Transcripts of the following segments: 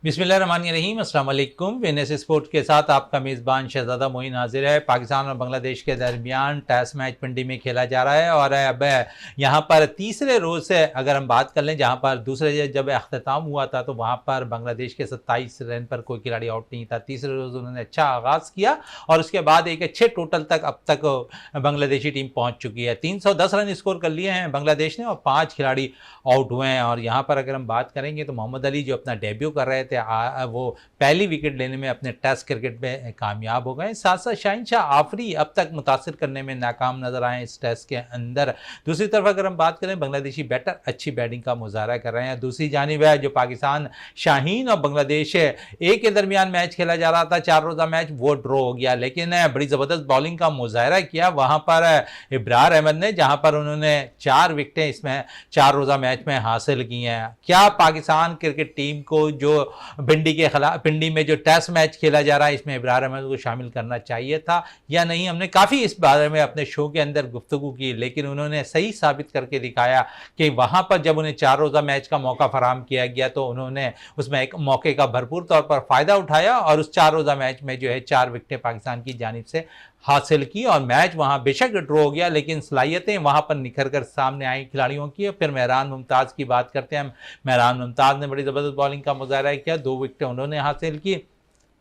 बिस्मिल्लाहिर्रहमानिर्रहीम, अस्सलाम वालेकुम। विनएस स्पोर्ट के साथ आपका मेज़बान शहजादा मोइन हाजिर है। पाकिस्तान और बांग्लादेश के दरमियान टेस्ट मैच पिंडी में खेला जा रहा है और अब यहाँ पर तीसरे रोज़ से अगर हम बात कर लें, जहाँ पर दूसरे जब अख्ताम हुआ था तो वहाँ पर बांग्लादेश के 27 रन पर कोई खिलाड़ी आउट नहीं था। तीसरे रोज़ उन्होंने अच्छा आगाज़ किया और उसके बाद एक अच्छे टोटल तक अब तक बांग्लादेशी टीम पहुँच चुकी है। 310 रन स्कोर कर लिए हैं बांग्लादेश ने और 5 खिलाड़ी आउट हुए हैं। और यहाँ पर अगर हम बात करेंगे तो मोहम्मद अली जो अपना डेब्यू कर रहे थे, वो पहली विकेट लेने में अपने टेस्ट क्रिकेट में कामयाब हो गए। साथ साथ शाहीन शाह आफरी अब तक मुतासिर करने में नाकाम नजर आए इस टेस्ट के अंदर। दूसरी तरफ अगर हम बात करें, बांग्लादेशी बैटर अच्छी बैटिंग का मुजाहरा कर रहे हैं। दूसरी जानिब है जो पाकिस्तान, शाहीन और बांग्लादेश एक के दरमियान मैच खेला जा रहा था, 4 रोज़ा मैच, वो ड्रॉ हो गया। लेकिन बड़ी ज़बरदस्त बॉलिंग का मुजाहरा किया वहाँ पर इब्रार अहमद ने, जहाँ पर उन्होंने 4 विकेटें इसमें 4 रोज़ा मैच में हासिल की हैं। क्या पाकिस्तान क्रिकेट टीम को जो पिंडी में जो टेस्ट मैच खेला जा रहा है इसमें इब्रार अहमद को शामिल करना चाहिए था या नहीं? हमने काफ़ी इस बारे में अपने शो के अंदर गुफ्तगू की, लेकिन उन्होंने सही साबित करके दिखाया कि वहाँ पर जब उन्हें 4 रोज़ा मैच का मौका फराहम किया गया तो उन्होंने उसमें एक मौके का भरपूर तौर पर फ़ायदा उठाया और उस 4 रोज़ा मैच में जो है 4 विकेटें पाकिस्तान की जानिब से हासिल की और मैच वहाँ बेशक ड्रॉ हो गया, लेकिन सलाहियतें वहाँ पर निखर कर सामने आई खिलाड़ियों की। फिर मेहरान मुमताज़ की बात करते हैं। मेहरान मुमताज़ ने बड़ी ज़बरदस्त बॉलिंग का मुजाहरा किया, 2 विकेटें उन्होंने हासिल की।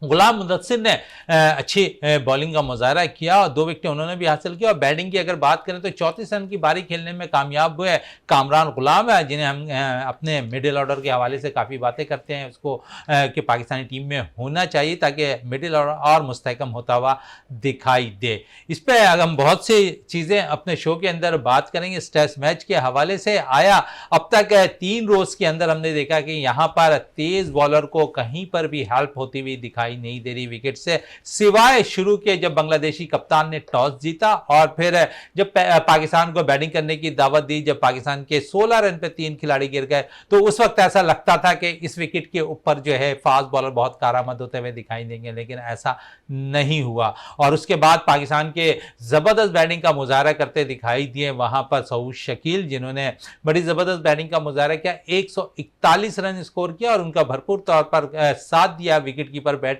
गुलाम मुदस्सिर ने अच्छी बॉलिंग का मुजाहरा किया और 2 विकेटें उन्होंने भी हासिल की। और बैटिंग की अगर बात करें तो 34 रन की बारी खेलने में कामयाब हुए कामरान गुलाम है, जिन्हें हम अपने मिडिल ऑर्डर के हवाले से काफ़ी बातें करते हैं उसको कि पाकिस्तानी टीम में होना चाहिए ताकि मिडिल ऑर्डर और मुस्तहकम होता हुआ दिखाई दे। इस पर अगर हम बहुत सी चीज़ें अपने शो के अंदर बात करेंगे। इस टेस्ट मैच के हवाले से आया अब तक 3 रोज़ के अंदर हमने देखा कि यहाँ पर तेज़ बॉलर को कहीं पर भी हेल्प होती हुई दिखाई नहीं दे रही विकेट से, सिवाय शुरू के जब बांग्लादेशी कप्तान ने टॉस जीता और फिर जब पाकिस्तान को बैटिंग करने की दावत दी, जब पाकिस्तान के 16 रन पे 3 खिलाड़ी गिर गए तो उस वक्त ऐसा लगता था कि इस विकेट के ऊपर जो है फास्ट बॉलर बहुत कारआमद होते हुए दिखाई देंगे, लेकिन ऐसा नहीं हुआ। और उसके बाद पाकिस्तान के जबरदस्त बैटिंग का मुजाहरा करते दिखाई दिए वहां पर सऊद शकील, जिन्होंने बड़ी जबरदस्त बैटिंग का मुजाहरा किया, 141 रन स्कोर किया और उनका भरपूर तौर पर साथ दिया wicket keeper batter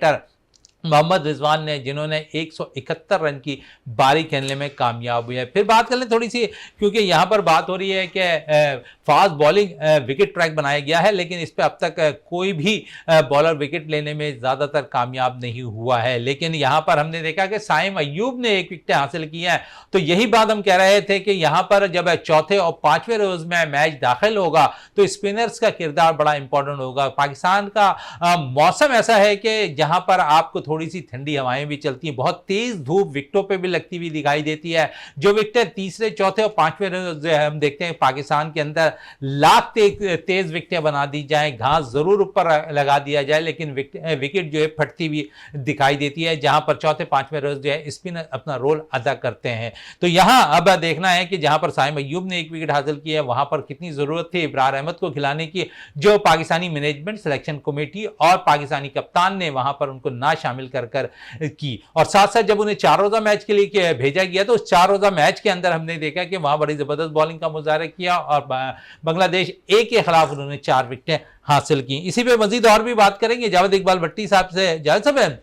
Mohammad Rizwan ने, जिन्होंने 171 रन की बारी खेलने में कामयाब हुई है। फिर बात कर लें थोड़ी सी, क्योंकि यहाँ पर बात हो रही है कि फास्ट बॉलिंग विकेट ट्रैक बनाया गया है, लेकिन इस पर अब तक कोई भी बॉलर विकेट लेने में ज़्यादातर कामयाब नहीं हुआ है। लेकिन यहाँ पर हमने देखा कि साइम अय्यूब ने 1 विकेट हासिल की है। तो यही बात हम कह रहे थे कि यहाँ पर जब चौथे और 5वें रोज़ में मैच दाखिल होगा तो स्पिनर्स का किरदार बड़ा इंपॉर्टेंट होगा। पाकिस्तान का मौसम ऐसा है कि जहाँ पर आपको थोड़ी सी ठंडी हवाएं भी चलती हैं, बहुत तेज धूप विकेटों पे भी लगती हुई दिखाई देती है। जो विकेट तीसरे, चौथे और 5वें रोज हम देखते हैं पाकिस्तान के अंदर लाख तेज विकेटें बना दी जाए, घास जरूर ऊपर लगा दिया जाए, लेकिन विकेट जो है फटती हुई दिखाई देती है, जहां पर चौथे 5वें रोज जो है स्पिनर अपना रोल अदा करते हैं। तो यहां अब देखना है कि जहां पर साइम अय्यूब ने 1 विकेट हासिल किया है वहां पर कितनी जरूरत थी इब्रार अहमद को खिलाने की, जो पाकिस्तानी मैनेजमेंट, सिलेक्शन कमेटी और पाकिस्तानी कप्तान ने वहां पर उनको ना शामिल कर की। और साथ साथ जब उन्हें 4 रोज़ा मैच के लिए भेजा गया तो उस 4 रोज़ा मैच के अंदर हमने देखा कि वहां बड़ी जबरदस्त बॉलिंग का मुजाहरा किया और बांग्लादेश ए के खिलाफ उन्होंने 4 विकेटें हासिल की। इसी पे मजीद और भी बात करेंगे जावेद इकबाल भट्टी साहब से। जावेद साहब,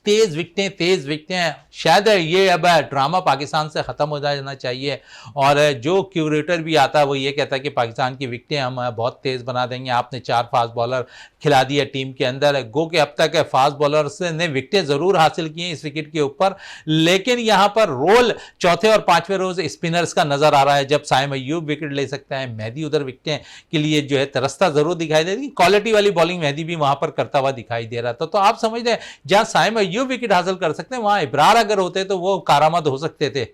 तेज विकटें शायद ये अब ड्रामा पाकिस्तान से ख़त्म हो जाना चाहिए और जो क्यूरेटर भी आता है वो ये कहता है कि पाकिस्तान की विकटें हम बहुत तेज़ बना देंगे। आपने 4 फास्ट बॉलर खिला दिए टीम के अंदर, गो के अब तक फास्ट बॉलर्स ने विकटें ज़रूर हासिल की हैं इस विकेट के ऊपर, लेकिन यहाँ पर रोल चौथे और 5वें रोज़ स्पिनर्स का नज़र आ रहा है। जब साइम अय्यूब विकेट ले सकता है, मेहदी उधर विकटें के लिए जो है तरसता ज़रूर दिखाई दे रही, क्वालिटी वाली बॉलिंग मेहदी भी वहाँ पर करता हुआ दिखाई दे रहा था। तो आप समझ रहे हैं जहाँ साइम अय्यूब विकेट हासिल कर सकते हैं वहां इब्रार अगर होते तो वो कारआमद हो सकते थे।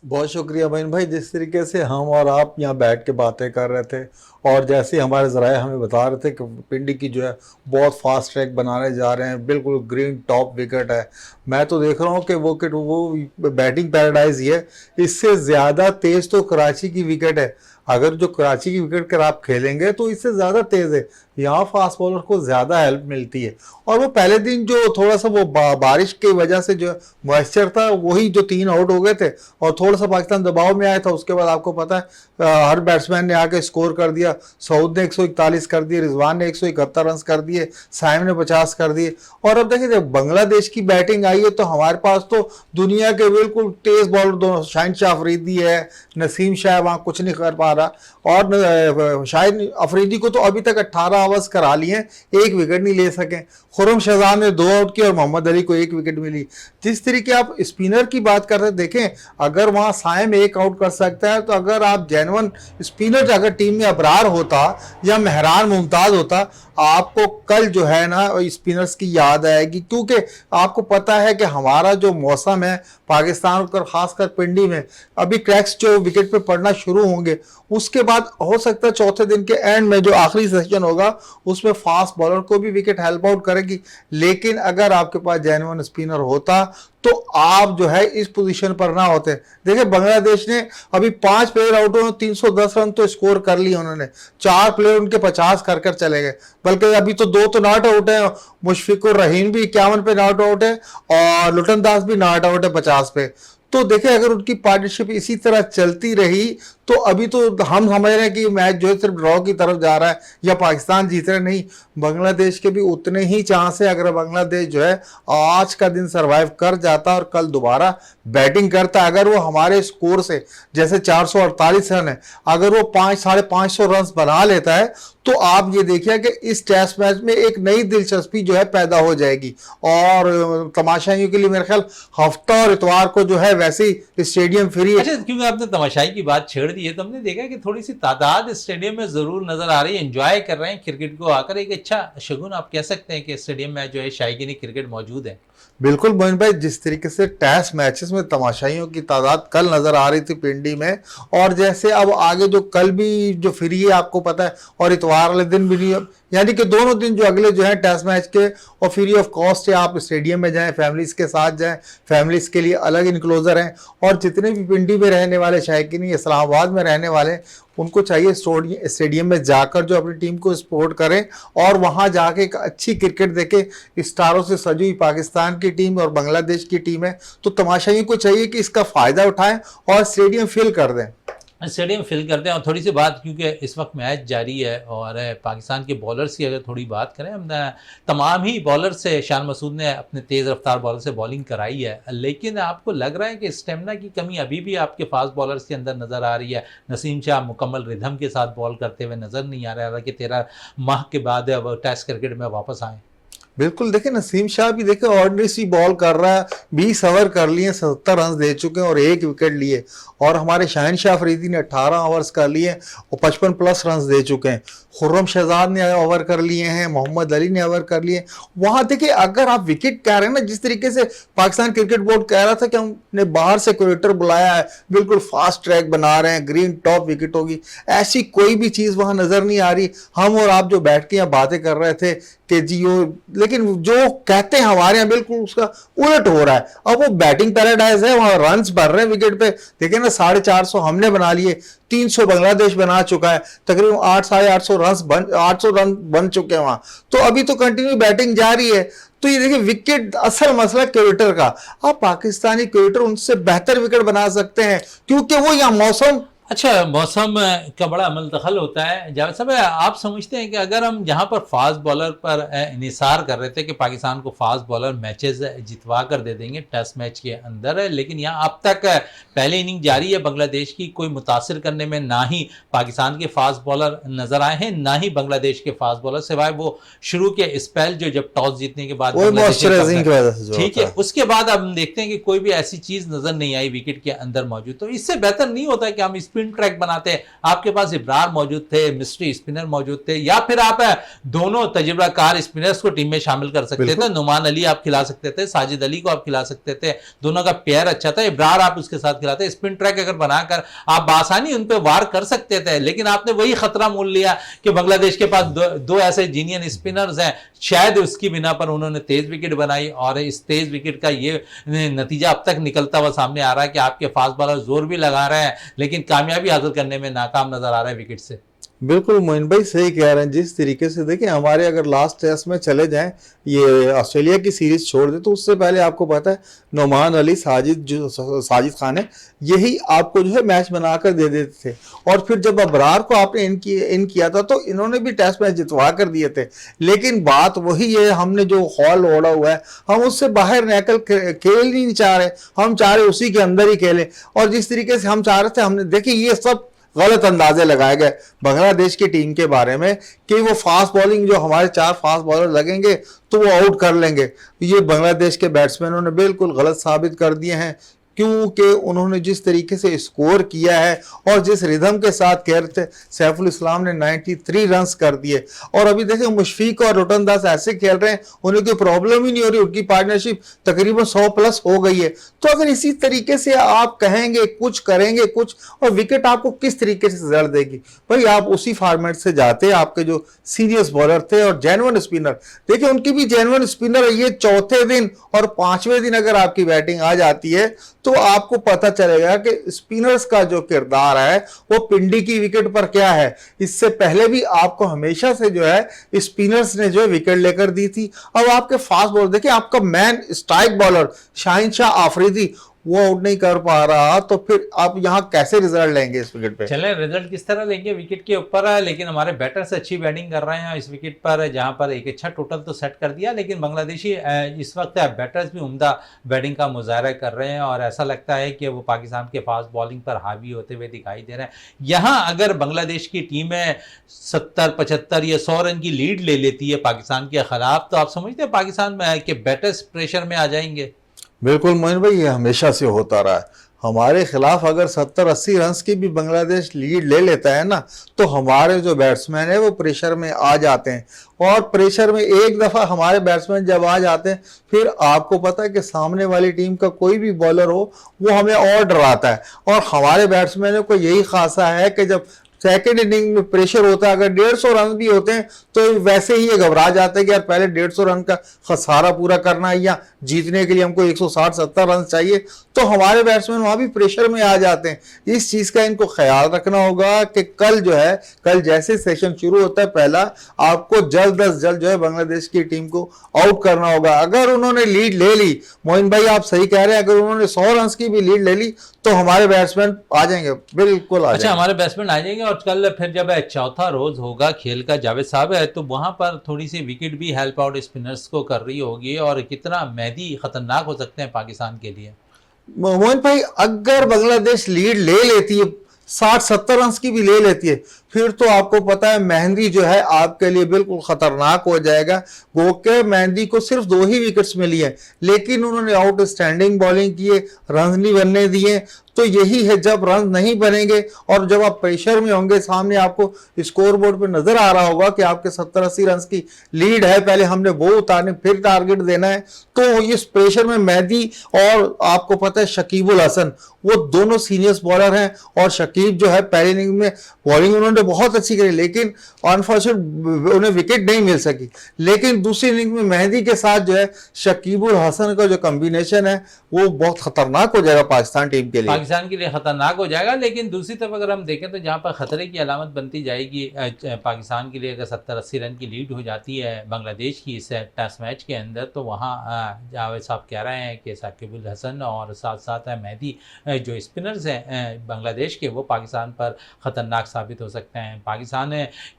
बहुत शुक्रिया मोइन भाई, जिस तरीके से हम और आप यहाँ बैठ के बातें कर रहे थे और जैसे हमारे ज़राए हमें बता रहे थे कि पिंडी की जो है बहुत फास्ट ट्रैक बनाने जा रहे हैं, बिल्कुल ग्रीन टॉप विकेट है। मैं तो देख रहा हूँ कि वो बैटिंग पैराडाइज ही है, इससे ज़्यादा तेज़ तो कराची की विकेट है। अगर जो कराची की विकेट पर आप खेलेंगे तो इससे ज़्यादा तेज़ है, यहाँ फास्ट बॉलर को ज़्यादा हेल्प मिलती है। और वो पहले दिन जो थोड़ा सा वो बारिश की वजह से जो मॉइस्चर था, वही जो 3 आउट हो गए थे और थोड़ा सा पाकिस्तान दबाव में आया था। उसके बाद आपको पता है हर बैट्समैन ने आके स्कोर कर दिया। सऊद ने 141 कर दिए, रिजवान ने 171 रन कर दिए, साइम ने 50 कर दिए। और अब देखिए जब बांग्लादेश की बैटिंग आई है तो हमारे पास तो दुनिया के बिल्कुल तेज बॉलर दोनों, शाहिन शाह अफरीदी है, नसीम शाह वहाँ कुछ नहीं कर पा रहा। और शाहिन अफरीदी को तो अभी तक 18 ओवर्स करा लिए, एक विकेट नहीं ले सके। खुर्रम शहजाद ने 2 आउट किए और मोहम्मद अली को 1 विकेट मिली। जिस तरीके आप स्पिनर की बात करते हैं, देखें अगर वहाँ साइम 1 आउट कर सकता है, तो अगर आप जेन्युइन स्पिनर अगर टीम में अबरार होता या मेहरान मुमताज होता, आपको कल जो है ना स्पिनर्स की याद आएगी। क्योंकि आपको पता है कि हमारा जो मौसम है पाकिस्तान और खासकर पिंडी में, अभी क्रैक्स जो विकेट पे पड़ना शुरू होंगे, उसके बाद हो सकता है चौथे दिन के एंड में जो आखिरी सेशन होगा उसमें फास्ट बॉलर को भी विकेट हेल्प आउट करेगी। लेकिन अगर आपके पास जेन्युइन स्पिनर होता तो आप जो है इस पोजीशन पर ना होते। देखिए बांग्लादेश ने अभी 5 प्लेयर आउट हुए, 310 रन तो स्कोर कर लिए उन्होंने, 4 प्लेयर उनके 50 कर चले गए। बल्कि अभी तो 2 तो नॉट आउट है, मुशफिकुर रहीम भी 51 पे नॉट आउट है और लुटन दास भी नॉट आउट है 50 पे। तो देखें अगर उनकी पार्टनरशिप इसी तरह चलती रही तो अभी तो हम समझ रहे हैं कि मैच जो है सिर्फ ड्रॉ की तरफ जा रहा है या पाकिस्तान जीत रहा है। नहीं, बांग्लादेश के भी उतने ही चांस है। अगर बांग्लादेश जो है आज का दिन सरवाइव कर जाता और कल दोबारा बैटिंग करता, अगर वो हमारे स्कोर से जैसे 448 रन है, अगर वो 500-550 रन बना लेता है, तो आप ये देखिए कि इस टेस्ट मैच में एक नई दिलचस्पी जो है पैदा हो जाएगी। और तमाशाइयों के लिए मेरे ख्याल हफ्ता और इतवार को जो है वैसे ही स्टेडियम फ्री है। अच्छा, क्योंकि आपने तमाशाई की बात छेड़ दी है तो हमने देखा कि थोड़ी सी तादाद स्टेडियम में जरूर नजर आ रही है, एंजॉय कर रहे हैं क्रिकेट को आकर। एक अच्छा शगुन आप कह सकते हैं कि स्टेडियम में जो है शायकीन क्रिकेट मौजूद है। बिल्कुल मोइन भाई, जिस तरीके से टेस्ट मैचेस में तमाशाइयों की तादाद कल नजर आ रही थी पिंडी में, और जैसे अब आगे जो कल भी जो फ्री है आपको पता है, और इतवार वाले दिन भी नहीं, यानी कि दोनों दिन जो अगले जो है टेस्ट मैच के और फ्री ऑफ कॉस्ट है, आप स्टेडियम में जाएं, फैमिलीज के साथ जाएं, फैमिलीज के लिए अलग इनक्लोजर हैं। और जितने भी पिंडी में रहने वाले शायकीन, इस्लामाबाद में रहने वाले, उनको चाहिए स्टेडियम में जाकर जो अपनी टीम को सपोर्ट करें और वहां जाके एक अच्छी क्रिकेट देखें। स्टारों से सजी हुई पाकिस्तान की टीम और बांग्लादेश की टीम है, तो तमाशाइयों को चाहिए कि इसका फायदा उठाएं और स्टेडियम फिल कर दें। स्टेडियम फिल करते हैं। और थोड़ी सी बात, क्योंकि इस वक्त मैच जारी है और पाकिस्तान के बॉलर्स की अगर थोड़ी बात करें, हम तमाम ही बॉलर से शान मसूद ने अपने तेज़ रफ्तार बॉलर से बॉलिंग कराई है, लेकिन आपको लग रहा है कि स्टेमिना की कमी अभी भी आपके फास्ट बॉलर्स के अंदर नज़र आ रही है। नसीम शाह मुकम्मल रिदम के साथ बॉल करते हुए नज़र नहीं आ रहा कि 13 माह के बाद अब टेस्ट क्रिकेट में वापस आए। बिल्कुल, देखिए नसीम शाह भी देखिए ऑर्डिनरी सी बॉल कर रहा है, 20 ओवर कर लिए, 77 रन दे चुके हैं और 1 विकेट लिए। और हमारे शाहिन शाह अफरीदी ने 18 ओवर्स कर लिए और 55 प्लस रन दे चुके हैं। खुर्रम शहजाद ने ओवर कर लिए हैं, मोहम्मद अली ने ओवर कर लिए। वहां देखिए अगर आप विकेट कह रहे हैं ना, जिस तरीके से पाकिस्तान क्रिकेट बोर्ड कह रहा था कि हमने बाहर से क्रिकेटर बुलाया है, बिल्कुल फास्ट ट्रैक बना रहे हैं, ग्रीन टॉप विकेट होगी, ऐसी कोई भी चीज वहां नजर नहीं आ रही। हम और आप जो बैठ के यहाँ बातें कर रहे थे कि जी वो, लेकिन जो कहते हैं हमारे यहाँ बिल्कुल उसका उलट हो रहा है। अब वो बैटिंग पैराडाइज है, वहां रन भर रहे हैं विकेट पे। देखिए ना 450 हमने बना लिए, 300 बांग्लादेश बना चुका है, तकरीबन 800 रन बन चुके हैं वहां। तो अभी तो कंटिन्यू बैटिंग जारी है। तो ये देखिए विकेट असल मसला क्रिकेटर का। आप पाकिस्तानी क्रिकेटर उनसे बेहतर विकेट बना सकते हैं क्योंकि वो यहाँ मौसम। अच्छा, मौसम का बड़ा अमल दखल होता है। जावेद साहब, आप समझते हैं कि अगर हम जहां पर फास्ट बॉलर पर इनिसार कर रहे थे कि पाकिस्तान को फास्ट बॉलर मैचेस जितवा कर दे देंगे टेस्ट मैच के अंदर, लेकिन यहाँ अब तक पहले इनिंग जारी है बांग्लादेश की, कोई मुतासिर करने में ना ही पाकिस्तान के फास्ट बॉलर नजर आए हैं ना ही बांग्लादेश के फास्ट बॉलर, सिवाय वो शुरू के स्पेल जो जब टॉस जीतने के बाद ठीक है, उसके बाद अब हम देखते हैं कि कोई भी ऐसी चीज नजर नहीं आई विकेट के अंदर मौजूद। तो इससे बेहतर नहीं होता कि हम स्पिन ट्रैक बनाते हैं। आपके पास इब्रार मौजूद थे, मिस्ट्री स्पिनर मौजूद थे, या फिर आप दोनों तजुर्बाकार स्पिनर्स को टीम में शामिल कर सकते थे। नुमान अली आप खिला सकते थे, साजिद अली को आप खिला सकते थे, दोनों का पेयर अच्छा था। इब्रार आप उसके साथ खिलाते, स्पिन ट्रैक अगर बनाकर आप आसानी उन पर वार कर सकते थे। लेकिन आपने वही खतरा मोल लिया कि बांग्लादेश के पास दो ऐसे जीनियन स्पिनर्स हैं, शायद उसकी बिना पर उन्होंने तेज विकेट बनाई और इस तेज विकेट का ये नतीजा अब तक निकलता हुआ सामने आ रहा है कि आपके फास्ट बॉलर जोर भी लगा रहे हैं लेकिन कामयाब कामयाबी हासिल करने में नाकाम नजर आ रहा है विकेट से। बिल्कुल मोइन भाई सही कह रहे हैं। जिस तरीके से देखिए हमारे अगर लास्ट टेस्ट में चले जाएं, ये ऑस्ट्रेलिया की सीरीज छोड़ दे, तो उससे पहले आपको पता है नोमान अली साजिद खान है, यही आपको जो है मैच बनाकर दे देते थे। और फिर जब अबरार को आपने इन किया था तो इन्होंने भी टेस्ट मैच जितवा कर दिए थे। लेकिन बात वही है, हमने जो हॉल ओढ़ा हुआ है हम उससे बाहर निकल खेल नहीं चाह रहे, हम चाह रहे उसी के अंदर ही खेलें। और जिस तरीके से हम चाह रहे थे, हमने देखिए ये सब गलत अंदाजे लगाए गए बांग्लादेश की टीम के बारे में कि वो फास्ट बॉलिंग, जो हमारे 4 फास्ट बॉलर लगेंगे तो वो आउट कर लेंगे। ये बांग्लादेश के बैट्समैनों ने बिल्कुल गलत साबित कर दिए हैं, क्योंकि उन्होंने जिस तरीके से स्कोर किया है और जिस रिदम के साथ कह रहे थे, सैफुल इस्लाम ने 93 रन्स कर दिए। और अभी देखिए मुशफीक और रुटन दास ऐसे खेल रहे हैं, उन्हें कोई प्रॉब्लम ही नहीं हो रही, उनकी पार्टनरशिप तकरीबन 100 प्लस हो गई है। तो अगर इसी तरीके से आप कहेंगे कुछ करेंगे कुछ, और विकेट आपको किस तरीके से रिजल्ट देगी भाई, आप उसी फॉर्मेट से जाते। आपके जो सीरियस बॉलर थे और जेन्युइन स्पिनर, देखिए उनकी भी जेन्युइन स्पिनर है, ये चौथे दिन और 5वें दिन अगर आपकी बैटिंग आ जाती है तो आपको पता चलेगा कि स्पिनर्स का जो किरदार है वो पिंडी की विकेट पर क्या है। इससे पहले भी आपको हमेशा से जो है स्पिनर्स ने जो है विकेट लेकर दी थी। अब आपके फास्ट बॉलर देखिए, आपका man strike bowler Shaheen Shah Afridi वो आउट नहीं कर पा रहा, तो फिर आप यहाँ कैसे रिजल्ट लेंगे इस विकेट पे? चलें, रिजल्ट किस तरह लेंगे विकेट के ऊपर है, लेकिन हमारे बैटर्स अच्छी बैटिंग कर रहे हैं इस विकेट पर, जहां पर एक अच्छा टोटल तो सेट कर दिया। लेकिन बांग्लादेशी इस वक्त बैटर्स भी उम्दा बैटिंग का मुजाहरा कर रहे हैं और ऐसा लगता है कि वो पाकिस्तान के फास्ट बॉलिंग पर हावी होते हुए दिखाई दे रहे हैं। यहाँ अगर बांग्लादेश की टीमें 70, 75 या 100 रन की लीड ले लेती है पाकिस्तान के खिलाफ, तो आप समझते हैं पाकिस्तान के बैटर्स प्रेशर में आ जाएंगे? बिल्कुल मोइन भाई, ये हमेशा से होता रहा है। हमारे खिलाफ अगर 70-80 रन की भी बांग्लादेश लीड ले लेता है ना, तो हमारे जो बैट्समैन है वो प्रेशर में आ जाते हैं। और प्रेशर में एक दफ़ा हमारे बैट्समैन जब आ जाते हैं, फिर आपको पता है कि सामने वाली टीम का कोई भी बॉलर हो वो हमें और डराता है। और हमारे बैट्समैनों को यही खासा है कि जब सेकेंड इनिंग में प्रेशर होता है, अगर 150 रन भी होते हैं तो वैसे ही ये घबरा जाते हैं कि यार पहले 150 रन का खसारा पूरा करना है या जीतने के लिए हमको 160-70 रन चाहिए। तो हमारे बैट्समैन वहां भी प्रेशर में आ जाते हैं। इस चीज का इनको ख्याल रखना होगा कि कल जो है, कल जैसे सेशन शुरू होता है पहला, आपको जल्द अज जल्द जो है बांग्लादेश की टीम को आउट करना होगा। अगर उन्होंने लीड ले ली, मोइन भाई आप सही कह रहे हैं, अगर उन्होंने 100 रन की भी लीड ले ली तो हमारे बैट्समैन आ जाएंगे, बिल्कुल आ जाएंगे। अच्छा, हमारे बैट्समैन आ जाएंगे। और कल फिर जब चौथा रोज होगा खेल का, जावेद साहब है, तो वहां पर थोड़ी सी विकेट भी हेल्प आउट स्पिनर्स को कर रही होगी, और कितना मेहदी खतरनाक हो सकते हैं पाकिस्तान के लिए। मोहन भाई, अगर बांग्लादेश लीड ले लेती है, 60-70 रन की भी ले लेती है, फिर तो आपको पता है मेहंदी जो है आपके लिए बिल्कुल खतरनाक हो जाएगा। गोके मेहंदी को सिर्फ 2 ही विकेट्स मिली है, लेकिन उन्होंने आउटस्टैंडिंग बॉलिंग की है, रन नहीं बनने दिए। तो यही है, जब रन नहीं बनेंगे और जब आप प्रेशर में होंगे, सामने आपको स्कोर बोर्ड पे नजर आ रहा होगा कि आपके 70-80 रन की लीड है, पहले हमने वो उतारने फिर टारगेट देना है, तो इस प्रेशर में मेहदी और आपको पता है शकीबुल हसन, वो दोनों सीनियर्स बॉलर हैं। और शकीब जो है पहले इनिंग में बॉलिंग उन्होंने बहुत अच्छी करी, लेकिन अनफॉर्चुनेट उन्हें विकेट नहीं मिल सकी। लेकिन दूसरी इनिंग में मेहदी के साथ जो है शकीबुल हसन का जो कॉम्बिनेशन है वो बहुत खतरनाक हो जाएगा पाकिस्तान टीम के लिए, पाकिस्तान के लिए खतरनाक हो जाएगा। लेकिन दूसरी तरफ अगर हम देखें तो जहां पर खतरे की अलामत बनती जाएगी पाकिस्तान के लिए, अगर 70-80 रन की लीड हो जाती है बांग्लादेश की इस टेस्ट मैच के अंदर, तो वहां जावेद साहब कह रहे हैं कि शकीबुल हसन और साथ साथ मेहदी जो स्पिनर्स हैं बांग्लादेश के, वो पाकिस्तान पर ख़तरनाक साबित हो सकते हैं। पाकिस्तान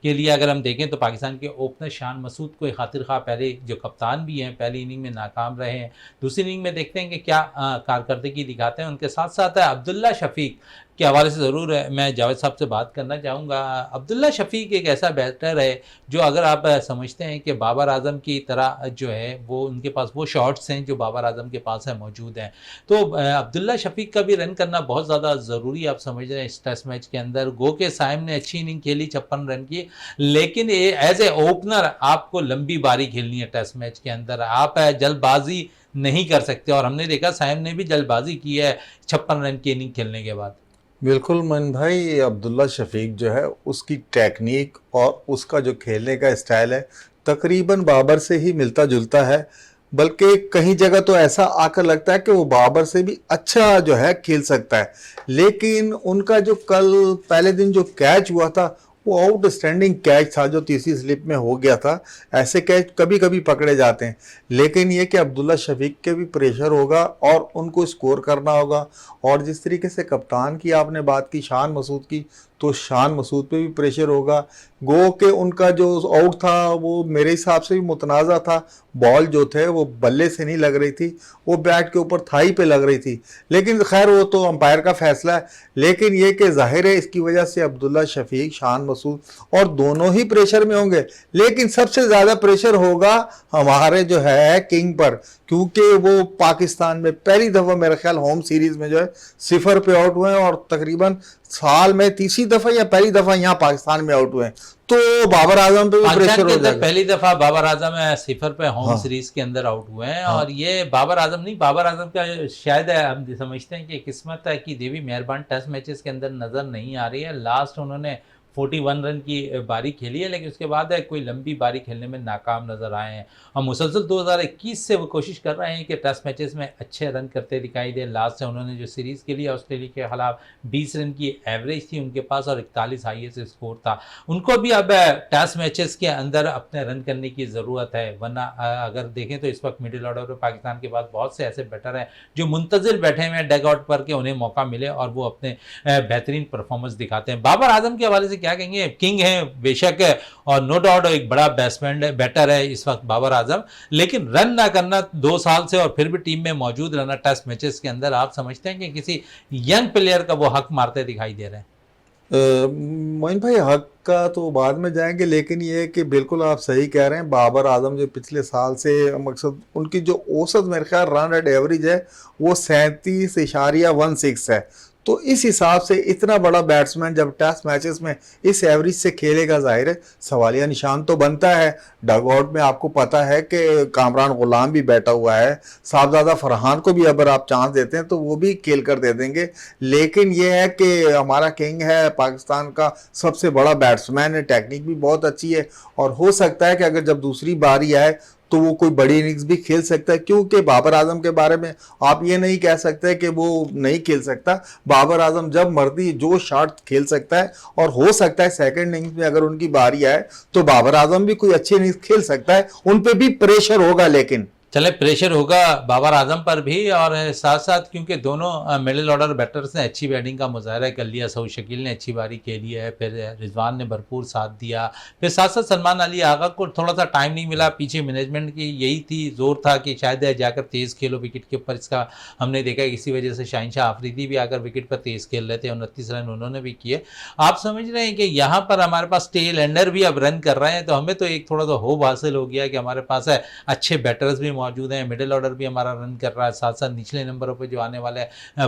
के लिए अगर हम देखें तो पाकिस्तान के ओपनर शान मसूद कोई खातिर खा पहले जो कप्तान भी हैं, पहली इनिंग में नाकाम रहे हैं, दूसरी इनिंग में देखते हैं कि क्या कारकर्दगी दिखाते हैं। उनके साथ साथ अब्दुल्ला शफीक के हवाले से ज़रूर मैं जावेद साहब से बात करना चाहूँगा। अब्दुल्ला शफीक एक ऐसा बैटर है जो, अगर आप समझते हैं कि बाबर आजम की तरह जो है वो उनके पास वो शॉट्स हैं जो बाबर आजम के पास है मौजूद हैं, तो अब्दुल्ला शफीक का भी रन करना बहुत ज़्यादा ज़रूरी आप समझ रहे हैं इस टेस्ट मैच के अंदर। गो के साइम ने अच्छी इनिंग खेली, 56 रन की, लेकिन एज ए ओपनर आपको लंबी बारी खेलनी है टेस्ट मैच के अंदर, आप जल्दबाजी नहीं कर सकते। और हमने देखा साइम ने भी जल्दबाजी की है 56 रन की इनिंग खेलने के बाद। बिल्कुल मन भाई, अब्दुल्ला शफीक जो है उसकी टेक्निक और उसका जो खेलने का स्टाइल है तकरीबन बाबर से ही मिलता जुलता है। बल्कि कहीं जगह तो ऐसा आकर लगता है कि वो बाबर से भी अच्छा जो है खेल सकता है। लेकिन उनका जो कल पहले दिन जो कैच हुआ था वो आउटस्टैंडिंग कैच था जो तीसरी स्लिप में हो गया था। ऐसे कैच कभी कभी पकड़े जाते हैं, लेकिन ये कि अब्दुल्ला शफीक के भी प्रेशर होगा और उनको स्कोर करना होगा। और जिस तरीके से कप्तान की आपने बात की शान मसूद की, तो शान मसूद पे भी प्रेशर होगा। गो के उनका जो आउट था वो मेरे हिसाब से भी मुतनाज़ा था। बॉल जो थे वो बल्ले से नहीं लग रही थी, वो बैट के ऊपर थाई पे लग रही थी, लेकिन खैर वो तो अंपायर का फैसला है। लेकिन ये कि जाहिर है इसकी वजह से अब्दुल्ला शफीक, शान मसूद और दोनों ही प्रेशर में होंगे। लेकिन सबसे ज़्यादा प्रेशर होगा हमारे जो है किंग पर, क्योंकि वो पाकिस्तान में पहली दफ़ा मेरा ख्याल होम सीरीज़ में जो है 0 पे आउट हुए हैं और तकरीबन साल में तीसरी दफ़ा या पहली दफ़ा यहाँ पाकिस्तान में आउट हुए हैं। तो बाबर आजम पे भी प्रेशर हो जाएगा। पहली दफा बाबर आजम 0 पे होम हाँ, सीरीज के अंदर आउट हुए हैं। हाँ, और ये बाबर आजम नहीं, बाबर आजम का शायद हम समझते हैं कि किस्मत है कि देवी मेहरबान टेस्ट मैचेस के अंदर नजर नहीं आ रही है। लास्ट उन्होंने 41 रन की बारी खेली है, लेकिन उसके बाद कोई लंबी बारी खेलने में नाकाम नजर आए हैं। और मुसलसल 2021 से वो कोशिश कर रहे हैं कि टेस्ट मैचेस में अच्छे रन करते दिखाई दे। लास्ट से उन्होंने जो सीरीज़ खेली ऑस्ट्रेलिया के खिलाफ 20 रन की एवरेज थी उनके पास और 41 हाईएस्ट स्कोर था। उनको भी अब टेस्ट मैचेस के अंदर अपने रन करने की ज़रूरत है, वरना अगर देखें तो इस वक्त मिडिल ऑर्डर पर पाकिस्तान के पास बहुत से ऐसे बैटर हैं जो मुंतजिर बैठे हुए हैं डग आउट पर कि उन्हें मौका मिले और वो अपने बेहतरीन परफॉर्मेंस दिखाते हैं। बाबर आजम के हवाले से क्या कहेंगे? किंग है बेशक है और नो डाउट एक बड़ा बैट्समैन बैटर है इस वक्त बाबर आजम, लेकिन रन ना करना 2 साल से और फिर भी टीम में मौजूद रहना टेस्ट मैचेस के अंदर, आप समझते हैं कि किसी यंग प्लेयर का वो हक मारते दिखाई दे रहे हैं? मोइन भाई हक का तो बाद में जाएंगे, लेकिन ये है कि बिल्कुल आप सही कह रहे हैं। बाबर आजम जो पिछले साल से मकसद उनकी जो औसत मेरे ख्याल रन रेट एवरेज है वो 37.16 है। तो इस हिसाब से इतना बड़ा बैट्समैन जब टेस्ट मैचेस में इस एवरेज से खेलेगा, जाहिर है सवालिया निशान तो बनता है। डग आउट में आपको पता है कि कामरान गुलाम भी बैठा हुआ है, साहबजादा फरहान को भी अगर आप चांस देते हैं तो वो भी खेल कर दे देंगे। लेकिन ये है कि हमारा किंग है, पाकिस्तान का सबसे बड़ा बैट्समैन है, टेक्निक भी बहुत अच्छी है और हो सकता है कि अगर जब दूसरी बारी आए तो वो कोई बड़ी इनिंग्स भी खेल सकता है। क्योंकि बाबर आजम के बारे में आप ये नहीं कह सकते कि वो नहीं खेल सकता। बाबर आजम जब मर्जी जो शॉट खेल सकता है और हो सकता है सेकंड इनिंग्स में अगर उनकी बारी आए तो बाबर आजम भी कोई अच्छी इनिंग्स खेल सकता है। उन पे भी प्रेशर होगा, लेकिन चले प्रेशर होगा बाबर आजम पर भी, और साथ साथ क्योंकि दोनों मिडिल ऑर्डर बैटर्स ने अच्छी बैटिंग का मुजाहरा कर लिया। सऊद शकील ने अच्छी बारी खेली है, फिर रिजवान ने भरपूर साथ दिया, फिर साथ साथ सलमान अली आगा को थोड़ा सा टाइम नहीं मिला। पीछे मैनेजमेंट की यही थी, जोर था कि शायद जाकर तेज़ खेलो विकेट के ऊपर। इसका हमने देखा इसी वजह से शाहिनशाह आफरीदी भी आकर विकेट पर तेज़ खेल रहे थे, 29 रन उन्होंने भी किए। आप समझ रहे हैं कि यहाँ पर हमारे पास टेल एंडर भी अब रन कर रहे हैं, तो हमें तो एक थोड़ा सा होप हासिल हो गया कि हमारे पास है अच्छे बैटर्स भी मौजूद हैं, मिडिल ऑर्डर भी हमारा रन कर रहा है, साथ साथ निचले नंबरों पे जो आने वाले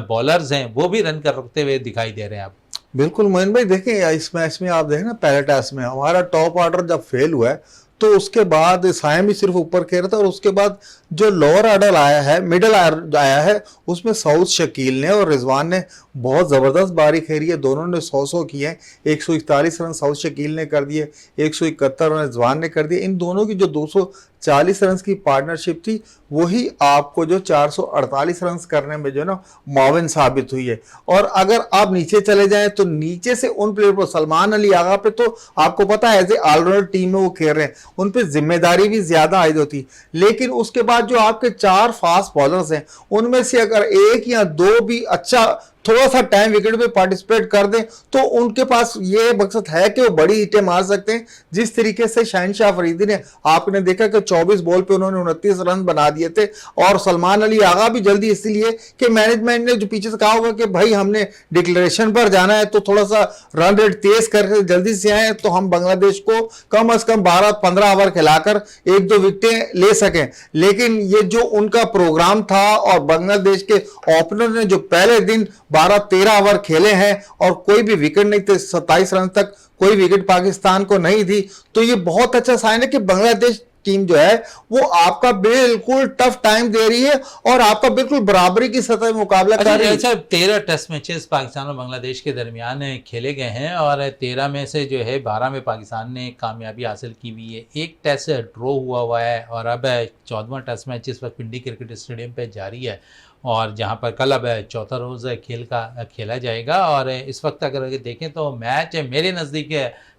बॉलर्स हैं वो भी रन करते हुए दिखाई दे रहे हैं। आप बिल्कुल मोइन भाई देखें इस मैच में आप देखें ना, पहले टेस्ट में हमारा टॉप ऑर्डर जब फेल हुआ है तो उसके बाद साइम भी सिर्फ ऊपर खेल रहा था और उसके बाद जो लोअर ऑर्डर आया है, मिडिल ऑर्डर आया है, उसमें सऊद शकील ने और रिजवान ने बहुत ज़बरदस्त बारी खेली है। दोनों ने 100 किए हैं। 141 रन सऊद शकील ने कर दिए, 171 रन रिजवान ने कर दिए। इन दोनों की जो 240 रन की पार्टनरशिप थी वही आपको जो 448 रन करने में जो है ना माविन साबित हुई है। और अगर आप नीचे चले जाएं तो नीचे से उन प्लेयर पर सलमान अली आगा पे तो आपको पता है एज ए ऑलराउंडर टीम में वो खेल रहे हैं, उन पे जिम्मेदारी भी ज्यादा आयद होती। लेकिन उसके बाद जो आपके 4 फास्ट बॉलर्स हैं उनमें से अगर 1 या 2 भी अच्छा थोड़ा सा टाइम विकेट पे पार्टिसिपेट कर दें तो उनके पास ये मकसद है कि वो बड़ी हिटें मार सकते हैं। जिस तरीके से शाहिनशाह फरीदी ने, आपने देखा कि 24 बॉल पे उन्होंने 29 रन बना दिए थे। और सलमान अली आगा भी जल्दी इसलिए कि मैनेजमेंट ने जो पीछे से कहा होगा कि भाई हमने डिक्लेरेशन पर जाना है तो थोड़ा सा रन रेट तेज करके जल्दी से आए तो हम बांग्लादेश को कम अज कम 12-15 ओवर खिलाकर 1-2 विकेटें ले सकें। लेकिन ये जो उनका प्रोग्राम था और बांग्लादेश के ओपनर ने जो पहले दिन 12-13 ओवर खेले हैं और कोई भी विकेट नहीं थे, 27 रन तक कोई विकेट पाकिस्तान को नहीं थी, तो ये बहुत अच्छा साइन है कि बांग्लादेश टीम जो है वो आपका बिल्कुल टफ टाइम दे रही है और आपका बिल्कुल बराबरी की सतह में मुकाबला कर रही है। अच्छा, 13 टेस्ट मैचेस पाकिस्तान और बांग्लादेश के दरमियान खेले गए हैं और 13 में से जो है 12 में पाकिस्तान ने कामयाबी हासिल की हुई है, एक टेस्ट ड्रॉ हुआ है और अब 14वां टेस्ट मैच इस वक्त पिंडी क्रिकेट स्टेडियम पे जारी है और जहां पर कल अब चौथा रोज़ खेला जाएगा। और इस वक्त अगर देखें तो मैच मेरे नज़दीक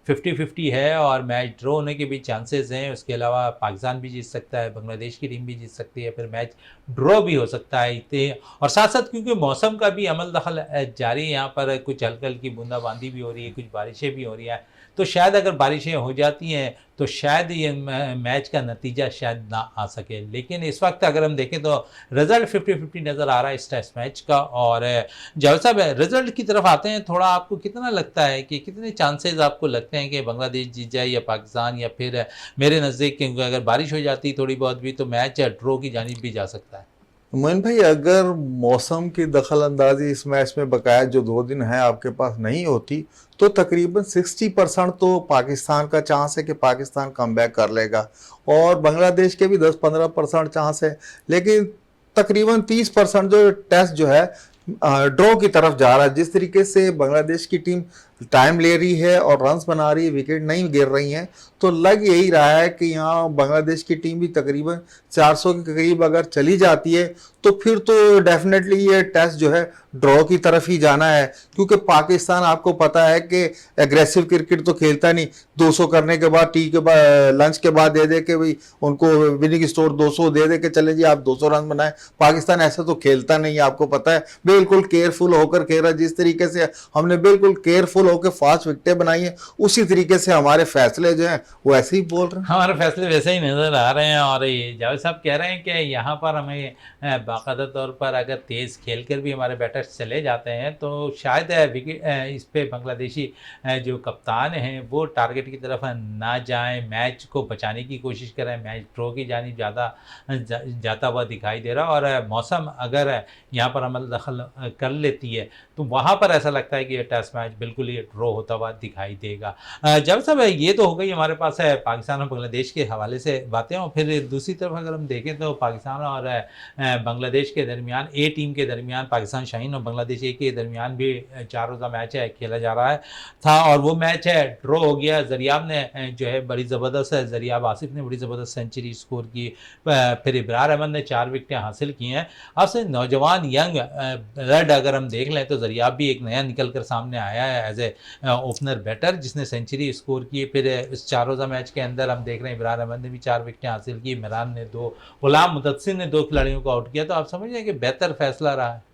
50-50 है और मैच ड्रॉ होने के भी चांसेस हैं। उसके अलावा पाकिस्तान भी जीत सकता है, बांग्लादेश की टीम भी जीत सकती है, फिर मैच ड्रॉ भी हो सकता है। और साथ साथ क्योंकि मौसम का भी अमल दखल जारी है, यहाँ पर कुछ हल्की हल्की बूंदाबांदी भी हो रही है, कुछ बारिशें भी हो रही हैं, तो शायद अगर बारिशें हो जाती हैं तो शायद ये मैच का नतीजा शायद ना आ सके। लेकिन इस वक्त अगर हम देखें तो रिजल्ट 50-50 नज़र आ रहा है इस टेस्ट मैच का। और जावेद साहब, रिजल्ट की तरफ आते हैं, थोड़ा आपको कितना लगता है कि कितने चांसेस आपको लगते हैं कि बांग्लादेश जीत जाए या पाकिस्तान, या फिर मेरे नज़दीक क्योंकि अगर बारिश हो जाती थोड़ी बहुत भी तो मैच ड्रॉ की जानिब भी जा सकता है? मोइन भाई, अगर मौसम की दखल अंदाजी इस मैच में बकाया जो 2 दिन है आपके पास नहीं होती तो तकरीबन 60% तो पाकिस्तान का चांस है कि पाकिस्तान कमबैक कर लेगा और बांग्लादेश के भी 10-15% चांस है, लेकिन तकरीबन 30% जो टेस्ट जो है ड्रॉ की तरफ जा रहा है। जिस तरीके से बांग्लादेश की टीम टाइम ले रही है और रन्स बना रही है, विकेट नहीं गिर रही हैं, तो लग यही रहा है कि यहाँ बांग्लादेश की टीम भी तकरीबन 400 के करीब अगर चली जाती है तो फिर तो डेफिनेटली ये टेस्ट जो है ड्रॉ की तरफ ही जाना है, क्योंकि पाकिस्तान आपको पता है कि एग्रेसिव क्रिकेट तो खेलता नहीं। 200 करने के बाद टी के बाद लंच के बाद दे के भाई उनको विनिंग स्कोर 200 दे के चले जी आप 200 रन बनाए, पाकिस्तान ऐसा तो खेलता नहीं है, आपको पता है। बिल्कुल केयरफुल होकर खेल रहा है, जिस तरीके से हमने बिल्कुल केयरफुल होकर फास्ट विकेटें बनाई है उसी तरीके से हमारे फैसले जो हैं वो ऐसे ही बोल रहे हैं। हमारे फैसले वैसे ही नज़र आ रहे हैं। और ये जावेद साहब कह रहे हैं कि यहाँ पर हमें बाकायदा तौर पर अगर तेज़ खेल कर भी हमारे बैटर्स चले जाते हैं तो शायद विकेट इस पे बांग्लादेशी जो कप्तान हैं वो टारगेट की तरफ ना जाएं, मैच को बचाने की कोशिश करें, मैच ड्रॉ की जानिब जाता हुआ दिखाई दे रहा। और मौसम अगर यहाँ पर अमल दखल कर लेती है तो वहाँ पर ऐसा लगता है कि ये टेस्ट मैच बिल्कुल ही ड्रॉ होता हुआ दिखाई देगा। जावेद साहब, ये तो हो गई हमारे पास है पाकिस्तान और बांग्लादेश के हवाले से बातें, और फिर दूसरी तरफ अगर हम देखें तो पाकिस्तान और बांग्लादेश के दरमियान, ए टीम के दरमियान, पाकिस्तान शाहीन और बांग्लादेश ए के दरमियान भी 4 रोज़ा मैच है खेला जा रहा है था और वो मैच है ड्रॉ हो गया। जरियाब ने जो है बड़ी ज़बरदस्त जरियाब आसिफ ने बड़ी ज़बरदस्त सेंचुरी स्कोर की, फिर इब्रार अहमद ने 4 विकेटें हासिल की हैं। अब से नौजवान यंग ब्लड अगर हम देख लें तो जरियाब भी एक नया निकल कर सामने आया है एज ए ओपनर बैटर जिसने सेंचुरी स्कोर की। फिर इस 4 रोज़ा मैच के अंदर हम देख रहे हैं इब्रार अहमद ने भी 4 विकेटें हासिल की, इमरान ने 2, गुलाम मुदस्सिर ने 2 खिलाड़ियों को आउट किया। तो आप समझ रहे हैं कि बेहतर फैसला रहा है।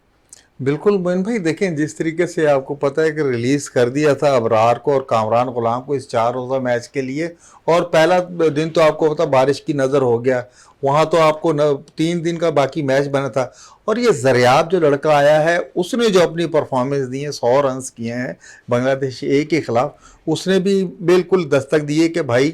बिल्कुल मोइन भाई, देखें जिस तरीके से आपको पता है कि रिलीज कर दिया था अबरार को और कामरान गुलाम को इस 4 रोज़ा मैच के लिए, और पहला दिन तो आपको पता बारिश की नज़र हो गया, वहाँ तो आपको 3 दिन का बाकी मैच बना था। और ये जरियाब जो लड़का आया है उसने जो अपनी परफॉर्मेंस दी है, 100 रन्स किए हैं बांग्लादेश ए के खिलाफ, उसने भी बिल्कुल दस्तक दी है कि भाई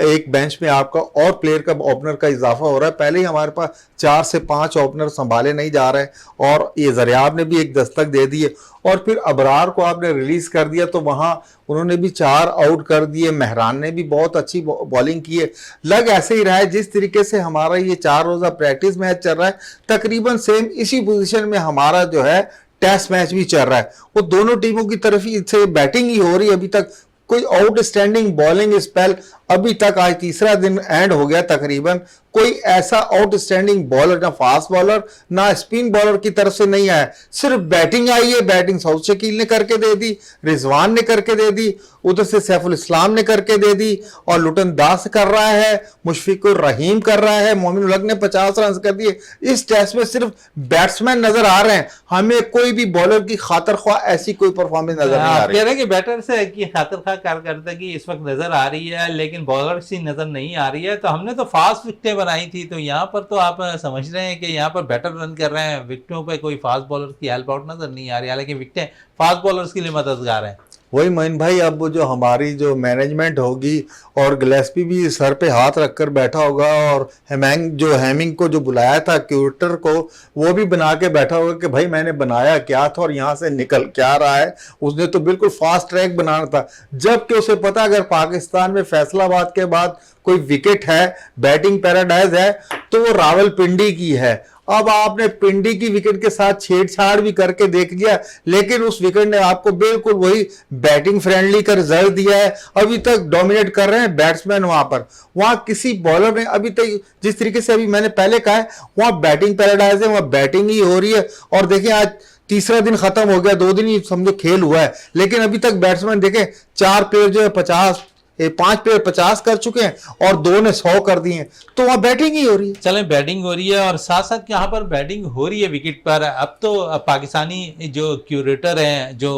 एक बेंच में आपका और प्लेयर का ओपनर का इजाफा हो रहा है। पहले ही हमारे पास 4 से 5 ओपनर संभाले नहीं जा रहे हैं और ये जरियाब ने भी एक दस्तक दे दी है। और फिर अबरार को आपने रिलीज कर दिया तो वहाँ उन्होंने भी 4 आउट कर दिए, मेहरान ने भी बहुत अच्छी बॉलिंग की है। लग ऐसे ही रहा है जिस तरीके से हमारा ये 4 रोज़ा प्रैक्टिस मैच चल रहा है, तकरीबन सेम इसी पोजीशन में हमारा जो है टेस्ट मैच भी चल रहा है। वो दोनों टीमों की तरफ ही से बैटिंग ही हो रही है, अभी तक कोई आउटस्टैंडिंग बॉलिंग स्पेल अभी तक, आज तीसरा दिन एंड हो गया तकरीबन, कोई ऐसा आउटस्टैंडिंग बॉलर ना फास्ट बॉलर ना स्पिन बॉलर की तरफ से नहीं आया, सिर्फ बैटिंग आई है। बैटिंग सऊद शकील ने करके दे दी, रिजवान ने करके दे दी, उधर से सैफुल इस्लाम ने करके दे दी, और लुटन दास कर रहा है, मुशफिकुर रहीम कर रहा है, मोमिन उल हक ने 50 रन कर दिए। इस टेस्ट में सिर्फ बैट्समैन नजर आ रहे हैं, हमें कोई भी बॉलर की खातर ख्वाह ऐसी कोई परफॉर्मेंस नजर नहीं आ रही। कह रहे कि बैटर से की खातर ख्वाह कारकर्दगी इस वक्त नजर आ रही है लेकिन बॉलर सी नजर नहीं आ रही है। तो हमने तो फास्ट विकेटें बनाई थी, तो यहाँ पर तो आप समझ रहे हैं कि यहाँ पर बैटर रन कर रहे हैं, विकेटों पे कोई फास्ट बॉलर की हेल्प आउट नजर नहीं आ रही, हालांकि विकेटें फास्ट बॉलर्स के लिए मददगार हैं। वही मोइन भाई, अब वो जो हमारी जो मैनेजमेंट होगी और गिलेस्पी भी सर पे हाथ रखकर बैठा होगा, और हैमिंग को जो बुलाया था क्यूरेटर को, वो भी बना के बैठा होगा कि भाई मैंने बनाया क्या था और यहाँ से निकल क्या रहा है। उसने तो बिल्कुल फास्ट ट्रैक बनाना था, जबकि उसे पता अगर पाकिस्तान में फैसलाबाद के बाद कोई विकेट है, बैटिंग पैराडाइज है, तो वो रावलपिंडी की है। अब आपने पिंडी की विकेट के साथ छेड़छाड़ भी करके देख लिया, लेकिन उस विकेट ने आपको बिल्कुल वही बैटिंग फ्रेंडली का रिजल्ट दिया है। अभी तक डोमिनेट कर रहे हैं बैट्समैन वहां किसी बॉलर ने अभी तक, जिस तरीके से अभी मैंने पहले कहा है, वहां बैटिंग पैराडाइज है, वहां बैटिंग ही हो रही है। और देखिए आज तीसरा दिन खत्म हो गया, 2 दिन ही समझो खेल हुआ है, लेकिन अभी तक बैट्समैन देखें 4 प्लेयर जो है 50, 5 प्लेयर 50 कर चुके हैं और 2 ने 100 कर दिए हैं, तो वहां बैटिंग ही हो रही है। चलें, बैटिंग हो रही है और साथ साथ यहाँ पर बैटिंग हो रही है विकेट पर। अब तो पाकिस्तानी जो क्यूरेटर हैं, जो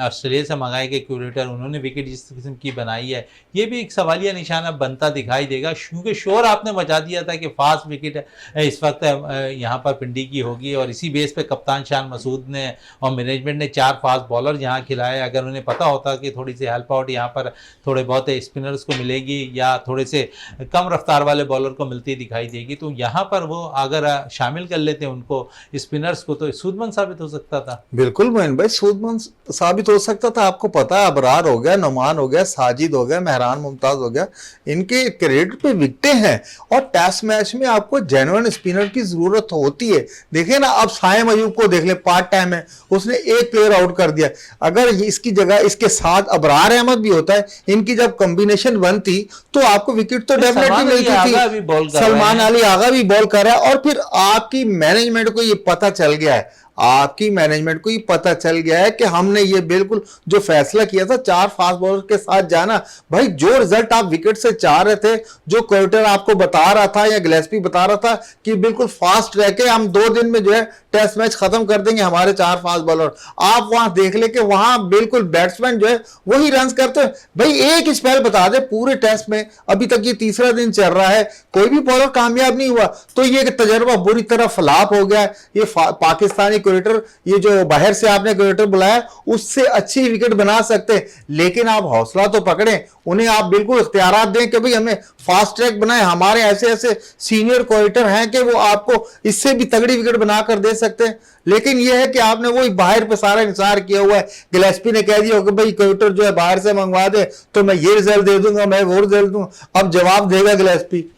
ऑस्ट्रेलिया से मंगाए गए क्यूरेटर, उन्होंने विकेट जिस किस्म की बनाई है, ये भी एक सवालिया निशान अब बनता दिखाई देगा, क्योंकि शोर आपने मचा दिया था कि फास्ट विकेट इस वक्त यहाँ पर पिंडी की होगी, और इसी बेस पे कप्तान शान मसूद ने और मैनेजमेंट ने 4 फास्ट बॉलर यहाँ खिलाए। अगर उन्हें पता होता कि थोड़ी सी हेल्प आउट यहाँ पर थोड़े बहुत स्पिनर्स को मिलेगी या थोड़े से कम रफ्तार वाले बॉलर को मिलती दिखाई देगी, तो यहाँ पर वो अगर शामिल कर लेते उनको स्पिनर्स को, तो सूदमंद साबित हो सकता था। बिल्कुल मोइन भाई, सूदमंद साबित हो सकता था। आपको पता है, अबरार हो गया, नुमान हो गया, साजिद हो गया, मेहरान मुमताज हो गया, इनके क्रेडिट पे विकटें हैं, और टेस्ट मैच में आपको जेन्युइन स्पिनर की जरूरत होती है। देखिए ना, अब साइम अयूब को देख ले, पार्ट टाइम है, उसने 1 प्लेयर आउट कर दिया। अगर इसकी जगह इसके साथ अबरार अहमद भी होता है, इनकी जब कॉम्बिनेशन बनती तो आपको विकेट तो डेफिनेटली मिलती थी। सलमान अली आगा भी बॉल कर रहा है, और फिर आपकी मैनेजमेंट को ये पता चल गया है, आपकी मैनेजमेंट को ये पता चल गया है कि हमने ये बिल्कुल जो फैसला किया था 4 फास्ट बॉलर के साथ जाना, भाई जो रिजल्ट आप विकेट से चाह रहे थे, जो क्वार्टर आपको बता रहा था या गिलेस्पी बता रहा था कि बिल्कुल फास्ट ट्रैक है, हम 2 दिन में जो है टेस्ट मैच खत्म कर देंगे हमारे 4 फास्ट बॉलर, आप वहां देख ले कि वहां बिल्कुल बैट्समैन जो है वही रन करते हैं। भाई एक स्पेल बता दे पूरे टेस्ट में, अभी तक ये तीसरा दिन चल रहा है, कोई भी बॉलर कामयाब नहीं हुआ, तो ये तजर्बा बुरी तरह फ्लॉप हो गया। ये पाकिस्तानी क्रिकेटर, ये जो बाहर से आपने क्रिकेटर बुलाया, उससे अच्छी विकेट बना सकते हैं, लेकिन आप हौसला तो पकड़ें, उन्हें आप बिल्कुल इख्तियारात दें कि भाई हमें फास्ट ट्रैक बनाए, हमारे ऐसे ऐसे सीनियर क्रिकेटर हैं कि वो आपको इससे भी तगड़ी विकेट बनाकर दे सकते हैं। लेकिन यह है कि आपने वही बाहर पे सारा इंतजार किया हुआ है। गिलेस्पी ने कह दिया कि भाई क्रिकेटर जो है बाहर से मंगवा दे तो मैं ये रिजल्ट दे दूंगा, मैं वो रिजल्ट दूंगा। अब जवाब देगा गिलेस्पी।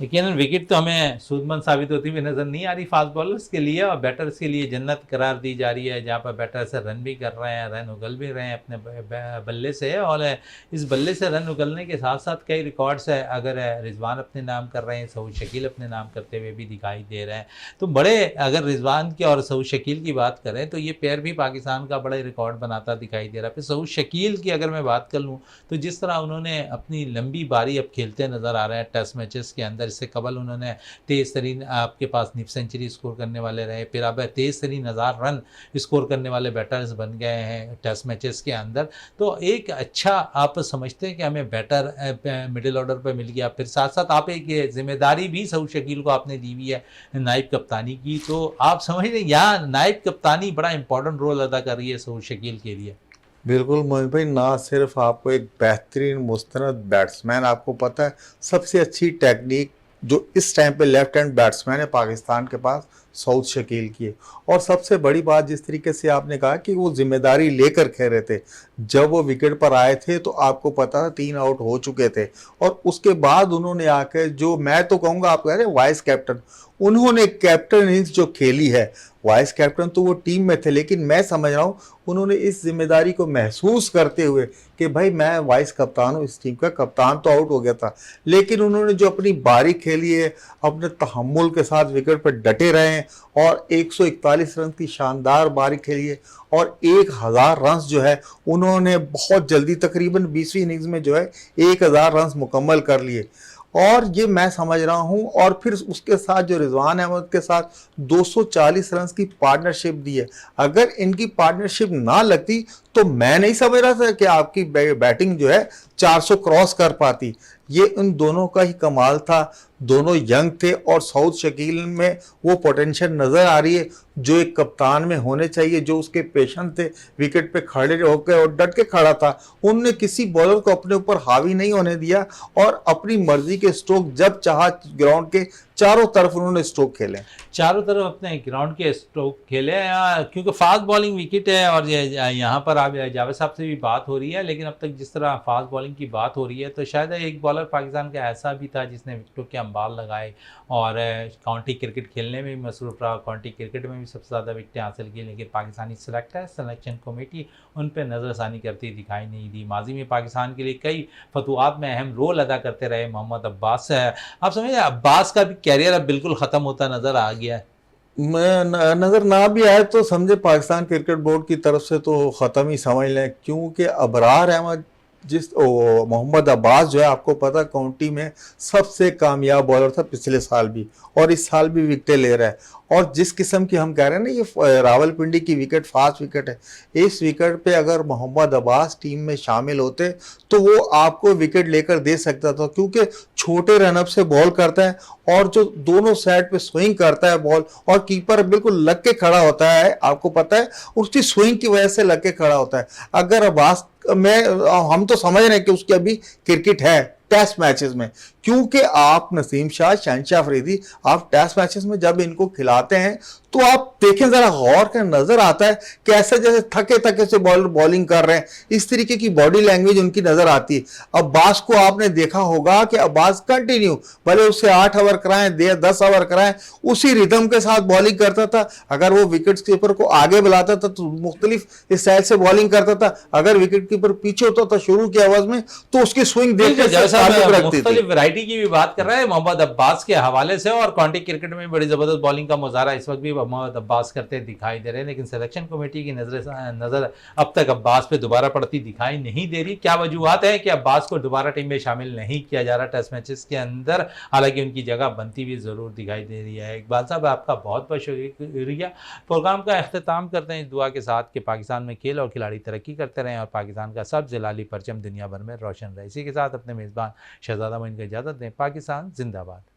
लेकिन विकेट तो हमें सूदमंद साबित होती हुई नजर नहीं आ रही फास्ट बॉलर्स के लिए, और बैटर्स के लिए जन्नत करार दी जा रही है, जहां पर बैटर्स रन भी कर रहे हैं, रन उगल भी रहे हैं अपने बल्ले से, और इस बल्ले से रन उगलने के साथ साथ कई रिकॉर्ड्स है, अगर रिजवान अपने नाम कर रहे हैं, सऊद शकील अपने नाम करते हुए भी दिखाई दे रहे हैं। तो बड़े, अगर रिजवान की और सऊद शकील की बात करें तो ये पेयर भी पाकिस्तान का बड़ा रिकॉर्ड बनाता दिखाई दे रहा है। फिर सऊद शकील की अगर मैं बात कर लूँ तो जिस तरह उन्होंने अपनी लंबी बारी अब खेलते नज़र आ रहे हैं टेस्ट मैचेस के अंदर, इससे कबल उन्होंने तेज़ तरीन आपके पास निफ सेंचुरी स्कोर करने वाले रहे, फिर अब तेज़ तरीन 1000 रन स्कोर करने वाले बैटर्स बन गए हैं टेस्ट मैचेस के अंदर। तो एक अच्छा आप समझते हैं कि हमें बैटर मिडिल ऑर्डर पर मिल गया, फिर साथ साथ आप एक जिम्मेदारी भी सऊद शकील को आपने दी हुई है नाइब कप्तानी की, तो आप समझ रहे हैं यहाँ नाइब कप्तानी बड़ा इंपॉर्टेंट रोल अदा कर रही है सऊद शकील के लिए। बिल्कुल मोहित भाई, ना सिर्फ आपको एक बेहतरीन मुस्तनद बैट्समैन, आपको पता है सबसे अच्छी टेक्निक जो इस टाइम पे लेफ्ट हैंड बैट्समैन है पाकिस्तान के पास, सऊद शकील की है। और सबसे बड़ी बात, जिस तरीके से आपने कहा कि वो जिम्मेदारी लेकर खेल रहे थे, जब वो विकेट पर आए थे तो आपको पता था 3 आउट हो चुके थे, और उसके बाद उन्होंने आकर जो मैं तो कहूँगा आप कह रहे वाइस कैप्टन, उन्होंने कैप्टन इनिंग्स जो खेली है, वाइस कैप्टन तो वो टीम में थे, लेकिन मैं समझ रहा हूँ उन्होंने इस जिम्मेदारी को महसूस करते हुए कि भाई मैं वाइस कप्तान हूँ इस टीम का, कप्तान तो आउट हो गया था, लेकिन उन्होंने जो अपनी बारी खेली है, अपने तहम्मुल के साथ विकेट पर डटे रहे हैं, और 141 रन की शानदार बारी खेली है, और 1000 रन जो है उन्होंने बहुत जल्दी, तकरीबन 20वीं इनिंग्स में जो है 1000 रन मुकम्मल कर लिए, और ये मैं समझ रहा हूँ। और फिर उसके साथ जो रिजवान अहमद के साथ 240 रन की पार्टनरशिप दी है, अगर इनकी पार्टनरशिप ना लगती तो मैं नहीं समझ रहा था कि आपकी बैटिंग जो है 400 क्रॉस कर पाती। ये उन दोनों का ही कमाल था, दोनों यंग थे और साउथ शकील में वो पोटेंशियल नज़र आ रही है जो एक कप्तान में होने चाहिए, जो उसके पेशेंस थे, विकेट पे खड़े होकर और डट के खड़ा था। उनने किसी बॉलर को अपने ऊपर हावी नहीं होने दिया और अपनी मर्जी के स्ट्रोक जब चाहा ग्राउंड के चारों तरफ उन्होंने स्ट्रोक खेले, चारों तरफ अपने ग्राउंड के स्ट्रोक खेले क्योंकि फास्ट बॉलिंग विकेट है। और यहाँ पर आप जावेद साहब से भी बात हो रही है, लेकिन अब तक जिस तरह फास्ट बॉलिंग की बात हो रही है तो शायद एक बॉलर पाकिस्तान का ऐसा भी था जिसने विकेटों के अंबाल लगाए और काउंटी क्रिकेट खेलने में भी मसरूफ रहा, काउंटी क्रिकेट में भी सबसे ज़्यादा विकेटें हासिल की, लेकिन पाकिस्तानी सिलेक्शन कमेटी उन पर नज़रसानी करती दिखाई नहीं दी। माजी में पाकिस्तान के लिए कई फतवात में अहम रोल अदा करते रहे मोहम्मद अब्बास। आप समझिए अब्बास का भी कैरियर अब बिल्कुल ख़त्म होता नज़र आ गया है। नज़र ना भी आए तो समझे पाकिस्तान क्रिकेट बोर्ड की तरफ से तो ख़त्म ही समझ लें, क्योंकि अबरार अहमद मोहम्मद अब्बास जो है, आपको पता काउंटी में सबसे कामयाब बॉलर था पिछले साल भी और इस साल भी विकेटें ले रहा है। और जिस किस्म की हम कह रहे हैं ना, ये रावलपिंडी की विकेट फास्ट विकेट है, इस विकेट पे अगर मोहम्मद अब्बास टीम में शामिल होते तो वो आपको विकेट लेकर दे सकता था, क्योंकि छोटे रनअप से बॉल करता है और जो दोनों साइड पे स्विंग करता है बॉल, और कीपर बिल्कुल लग के खड़ा होता है, आपको पता है उसकी स्विंग की वजह से लग के खड़ा होता है। अगर अब्बास हम तो समझ रहे हैं कि उसकी अभी क्रिकेट है टेस्ट मैचेस में, क्योंकि आप नसीम शाह, शहनशाह अफरीदी, आप टेस्ट मैचेस में जब इनको खिलाते हैं तो आप देखें जरा गौर कर, नजर आता है कि ऐसे जैसे थके थके से बॉलर बॉलिंग कर रहे हैं, इस तरीके की बॉडी लैंग्वेज उनकी नजर आती है। अब्बास को आपने देखा होगा कि अब्बास कंटिन्यू भले उससे 8 ओवर कराएं 10 ओवर कराएं, उसी रिदम के साथ बॉलिंग करता था। अगर वो विकेट कीपर को आगे बुलाता था तो मुख्तलिफ स्टाइल से बॉलिंग करता था, अगर विकेट कीपर पीछे होता था शुरू की आवाज में तो उसकी स्विंग मुख्तलिफ वैरायटी की भी बात कर रहे हैं मोहम्मद अब्बास के हवाले से। और काउंटी क्रिकेट में बड़ी जबरदस्त बॉलिंग का मुजाहरा इस वक्त भी मोहम्मद अब्बास करते दिखाई दे रहे हैं, लेकिन सिलेक्शन कमेटी की नजर अब तक अब्बास पे दोबारा पड़ती दिखाई नहीं दे रही। क्या वजूहत है कि अब्बास को दोबारा टीम में शामिल नहीं किया जा रहा टेस्ट मैचेस के अंदर, हालांकि उनकी जगह बनती भी जरूर दिखाई दे रही है। इकबाल साहब आपका बहुत बहुत शुक्रिया। प्रोग्राम का अख्ताम करते हैं इस दुआ के साथ कि पाकिस्तान में खेल और खिलाड़ी तरक्की करते रहें और पाकिस्तान का सब जलाली परचम दुनिया भर में रोशन रहे। इसी के साथ अपने मेज़बान शहजादा मोइन को इजाज़त दें। पाकिस्तान जिंदाबाद।